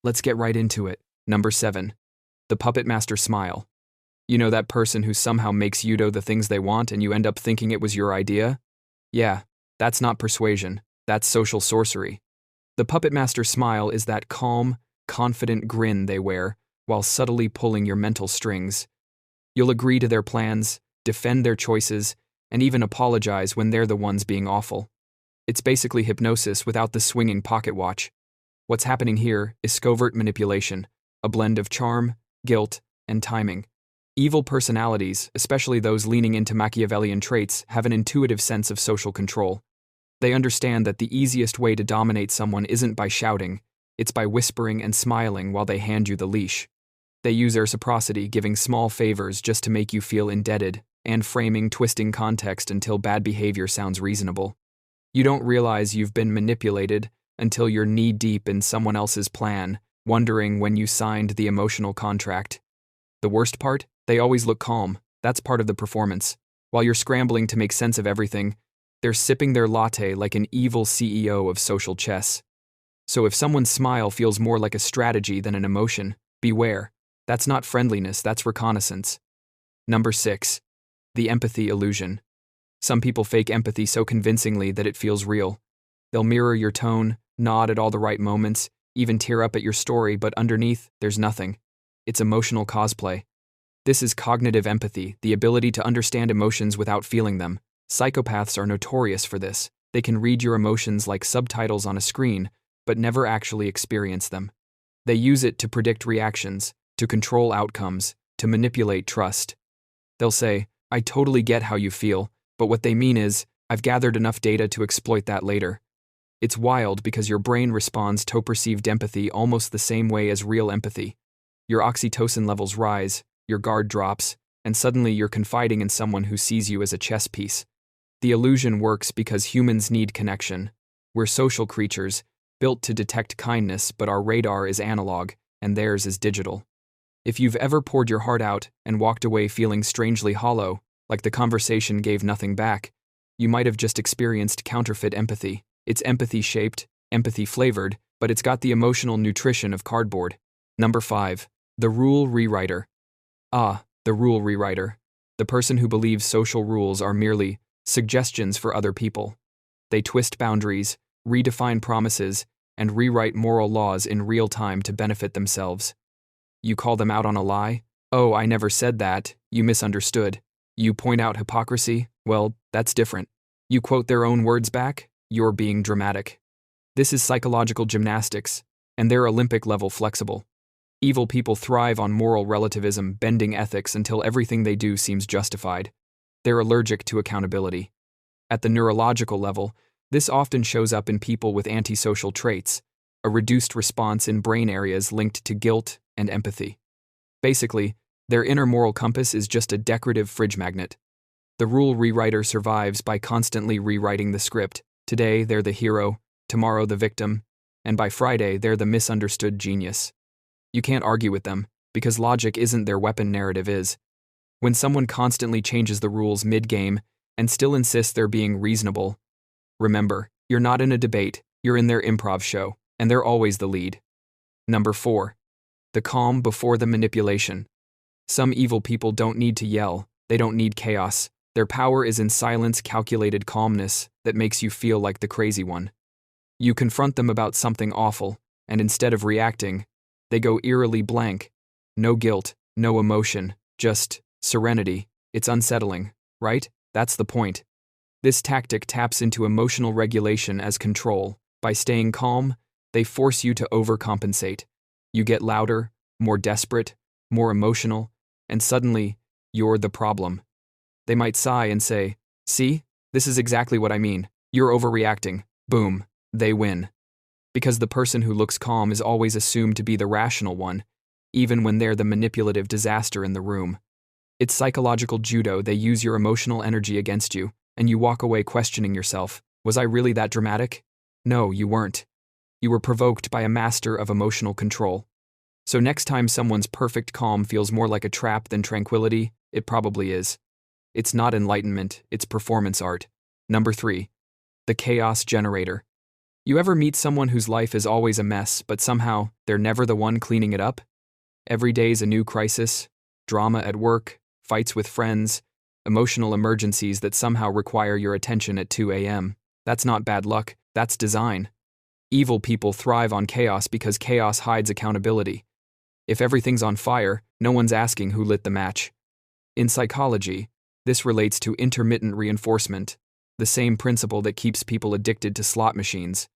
Let's get right into it. Number 7. The Puppetmaster Smile. You know that person who somehow makes you do the things they want and you end up thinking it was your idea? Yeah, that's not persuasion. That's social sorcery. The Puppetmaster Smile is that calm, confident grin they wear while subtly pulling your mental strings. You'll agree to their plans, defend their choices, and even apologize when they're the ones being awful. It's basically hypnosis without the swinging pocket watch. What's happening here is covert manipulation, a blend of charm, guilt, and timing. Evil personalities, especially those leaning into Machiavellian traits, have an intuitive sense of social control. They understand that the easiest way to dominate someone isn't by shouting, it's by whispering and smiling while they hand you the leash. They use reciprocity, giving small favors just to make you feel indebted, and framing, twisting context until bad behavior sounds reasonable. You don't realize you've been manipulated until you're knee-deep in someone else's plan, wondering when you signed the emotional contract. The worst part? They always look calm. That's part of the performance. While you're scrambling to make sense of everything, they're sipping their latte like an evil CEO of social chess. So if someone's smile feels more like a strategy than an emotion, beware. That's not friendliness, that's reconnaissance. Number 6. The empathy illusion. Some people fake empathy so convincingly that it feels real. They'll mirror your tone, nod at all the right moments, even tear up at your story, but underneath, there's nothing. It's emotional cosplay. This is cognitive empathy, the ability to understand emotions without feeling them. Psychopaths are notorious for this. They can read your emotions like subtitles on a screen, but never actually experience them. They use it to predict reactions, to control outcomes, to manipulate trust. They'll say, "I totally get how you feel," but what they mean is, "I've gathered enough data to exploit that later." It's wild because your brain responds to perceived empathy almost the same way as real empathy. Your oxytocin levels rise, your guard drops, and suddenly you're confiding in someone who sees you as a chess piece. The illusion works because humans need connection. We're social creatures, built to detect kindness, but our radar is analog, and theirs is digital. If you've ever poured your heart out and walked away feeling strangely hollow, like the conversation gave nothing back, you might have just experienced counterfeit empathy. It's empathy-shaped, empathy-flavored, but it's got the emotional nutrition of cardboard. Number 5. The rule rewriter. The rule rewriter. The person who believes social rules are merely suggestions for other people. They twist boundaries, redefine promises, and rewrite moral laws in real time to benefit themselves. You call them out on a lie? "Oh, I never said that. You misunderstood." You point out hypocrisy? Well, that's different. You quote their own words back? You're being dramatic. This is psychological gymnastics, and they're Olympic-level flexible. Evil people thrive on moral relativism, bending ethics until everything they do seems justified. They're allergic to accountability. At the neurological level, this often shows up in people with antisocial traits, a reduced response in brain areas linked to guilt and empathy. Basically, their inner moral compass is just a decorative fridge magnet. The rule rewriter survives by constantly rewriting the script. Today, they're the hero, tomorrow the victim, and by Friday, they're the misunderstood genius. You can't argue with them, because logic isn't their weapon, narrative is. When someone constantly changes the rules mid-game and still insists they're being reasonable, remember, you're not in a debate, you're in their improv show, and they're always the lead. Number 4. The calm before the manipulation. Some evil people don't need to yell, they don't need chaos. Their power is in silence, calculated calmness that makes you feel like the crazy one. You confront them about something awful, and instead of reacting, they go eerily blank. No guilt, no emotion, just serenity. It's unsettling, right? That's the point. This tactic taps into emotional regulation as control. By staying calm, they force you to overcompensate. You get louder, more desperate, more emotional, and suddenly, you're the problem. They might sigh and say, "See, this is exactly what I mean. You're overreacting." Boom, they win. Because the person who looks calm is always assumed to be the rational one, even when they're the manipulative disaster in the room. It's psychological judo. They use your emotional energy against you, and you walk away questioning yourself. Was I really that dramatic? No, you weren't. You were provoked by a master of emotional control. So next time someone's perfect calm feels more like a trap than tranquility, it probably is. It's not enlightenment, it's performance art. Number 3. The chaos generator. You ever meet someone whose life is always a mess, but somehow they're never the one cleaning it up? Every day's a new crisis, drama at work, fights with friends, emotional emergencies that somehow require your attention at 2 a.m. That's not bad luck, that's design. Evil people thrive on chaos because chaos hides accountability. If everything's on fire, no one's asking who lit the match. In psychology, this relates to intermittent reinforcement, the same principle that keeps people addicted to slot machines.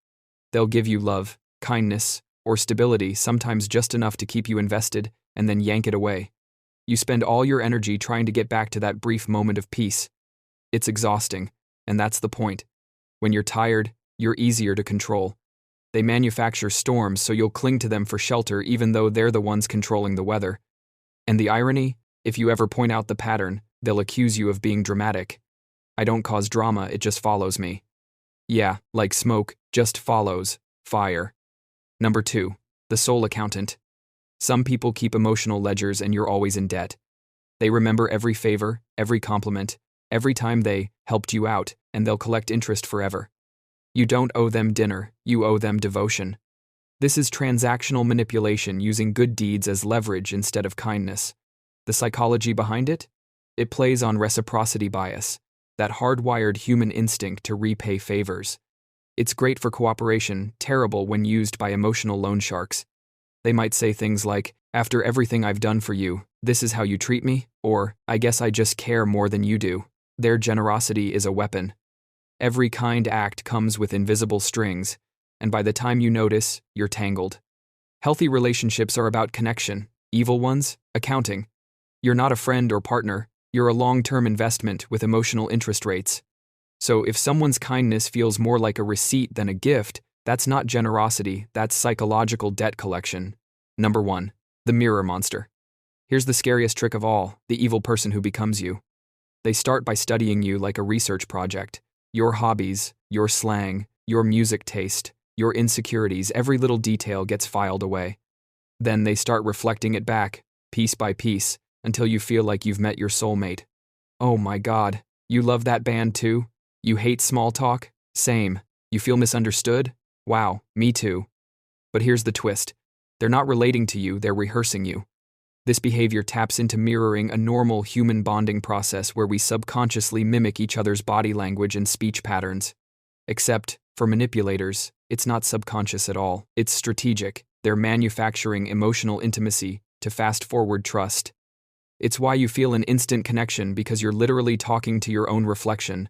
They'll give you love, kindness, or stability, sometimes just enough to keep you invested, and then yank it away. You spend all your energy trying to get back to that brief moment of peace. It's exhausting, and that's the point. When you're tired, you're easier to control. They manufacture storms so you'll cling to them for shelter even though they're the ones controlling the weather. And the irony? If you ever point out the pattern, they'll accuse you of being dramatic. I don't cause drama, it just follows me. Yeah, like smoke, just follows fire. Number 2, the soul accountant. Some people keep emotional ledgers and you're always in debt. They remember every favor, every compliment, every time they helped you out, and they'll collect interest forever. You don't owe them dinner, you owe them devotion. This is transactional manipulation using good deeds as leverage instead of kindness. The psychology behind it? It plays on reciprocity bias, that hardwired human instinct to repay favors. It's great for cooperation, terrible when used by emotional loan sharks. They might say things like, "After everything I've done for you, this is how you treat me?" Or, "I guess I just care more than you do." Their generosity is a weapon. Every kind act comes with invisible strings, and by the time you notice, you're tangled. Healthy relationships are about connection. Evil ones, accounting. You're not a friend or partner, you're a long-term investment with emotional interest rates. So if someone's kindness feels more like a receipt than a gift, that's not generosity, that's psychological debt collection. Number 1, the mirror monster. Here's the scariest trick of all, the evil person who becomes you. They start by studying you like a research project. Your hobbies, your slang, your music taste, your insecurities, every little detail gets filed away. Then they start reflecting it back, piece by piece, until you feel like you've met your soulmate. Oh my God, you love that band too? You hate small talk? Same. You feel misunderstood? Wow, me too. But here's the twist. They're not relating to you, they're rehearsing you. This behavior taps into mirroring a normal human bonding process where we subconsciously mimic each other's body language and speech patterns. Except, for manipulators, it's not subconscious at all. It's strategic. They're manufacturing emotional intimacy to fast-forward trust. It's why you feel an instant connection because you're literally talking to your own reflection.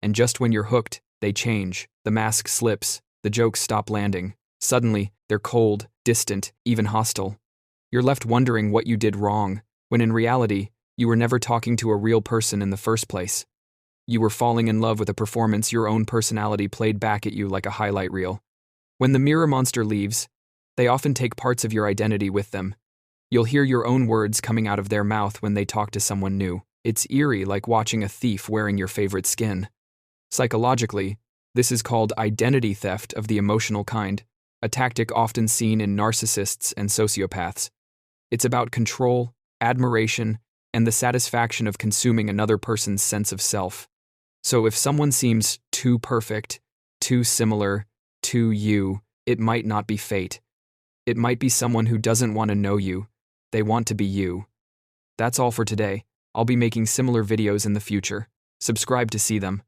And just when you're hooked, they change. The mask slips. The jokes stop landing. Suddenly, they're cold, distant, even hostile. You're left wondering what you did wrong, when in reality, you were never talking to a real person in the first place. You were falling in love with a performance your own personality played back at you like a highlight reel. When the mirror monster leaves, they often take parts of your identity with them. You'll hear your own words coming out of their mouth when they talk to someone new. It's eerie, like watching a thief wearing your favorite skin. Psychologically, this is called identity theft of the emotional kind, a tactic often seen in narcissists and sociopaths. It's about control, admiration, and the satisfaction of consuming another person's sense of self. So if someone seems too perfect, too similar, too you, it might not be fate. It might be someone who doesn't want to know you. They want to be you. That's all for today. I'll be making similar videos in the future. Subscribe to see them.